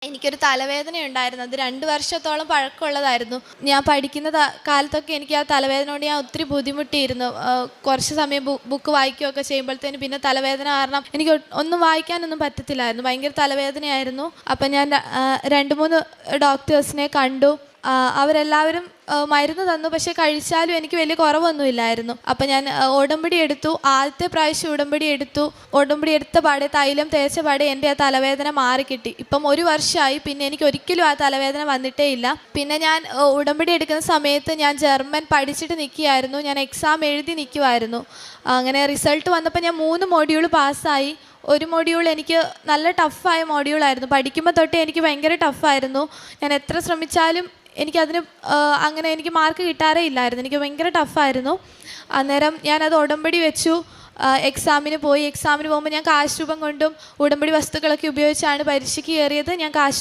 എനിക്കൊരു തലവേദന ഉണ്ടായിരുന്നു. അത് 2 വർഷത്തോളം പഴക്കമുള്ളതായിരുന്നു. ഞാൻ പഠിക്കുന്ന കാലത്തൊക്കെ എനിക്ക് ആ തലവേദന കൊണ്ട് ഞാൻ ഒത്തിരി ബുദ്ധിമുട്ടിയിരുന്നു. കുറച്ച് സമയം ബുക്ക് വായിക്കുകയൊക്കെ ചെയ്യുമ്പോഴത്തേന് പിന്നെ തലവേദന കാരണം എനിക്ക് ഒന്നും വായിക്കാനൊന്നും പറ്റത്തില്ലായിരുന്നു. ഭയങ്കര തലവേദനയായിരുന്നു. അപ്പം ഞാൻ 2-3 ഡോക്ടേഴ്സിനെ കണ്ടു. അവരെല്ലാവരും മരുന്ന് തന്നു. പക്ഷേ കഴിച്ചാലും എനിക്ക് വലിയ കുറവൊന്നുമില്ലായിരുന്നു. അപ്പം ഞാൻ ഉടമ്പടി എടുത്തു. ആദ്യത്തെ പ്രാവശ്യം ഉടമ്പടി എടുത്ത പാടെ തൈലം തേച്ച പാടെ എൻ്റെ ആ തലവേദന മാറിക്കിട്ടി. ഇപ്പം 1 വർഷമായി. പിന്നെ എനിക്ക് ഒരിക്കലും ആ തലവേദന വന്നിട്ടേ ഇല്ല. പിന്നെ ഞാൻ ഉടമ്പടി എടുക്കുന്ന സമയത്ത് ഞാൻ ജർമ്മൻ പഠിച്ചിട്ട് നിൽക്കുകയായിരുന്നു. ഞാൻ എക്സാം എഴുതി നിൽക്കുമായിരുന്നു. അങ്ങനെ റിസൾട്ട് വന്നപ്പോൾ ഞാൻ 3 മൊഡ്യൂൾ പാസ്സായി. ഒരു മൊഡ്യൂൾ എനിക്ക് നല്ല ടഫായ മൊഡ്യൂളായിരുന്നു. പഠിക്കുമ്പോൾ തൊട്ടേ എനിക്ക് ഭയങ്കര ടഫായിരുന്നു. ഞാൻ എത്ര ശ്രമിച്ചാലും എനിക്കതിന് അങ്ങനെ എനിക്ക് മാർക്ക് കിട്ടാറേ ഇല്ലായിരുന്നു. എനിക്ക് ഭയങ്കര ടഫായിരുന്നു. അന്നേരം ഞാനത് ഉടമ്പടി വെച്ചു. എക്സാമിന് പോകുമ്പോൾ ഞാൻ കാശ് രൂപം കൊണ്ടും ഉടമ്പടി വസ്തുക്കളൊക്കെ ഉപയോഗിച്ചാണ് പരീക്ഷയ്ക്ക് കയറിയത്. ഞാൻ കാശ്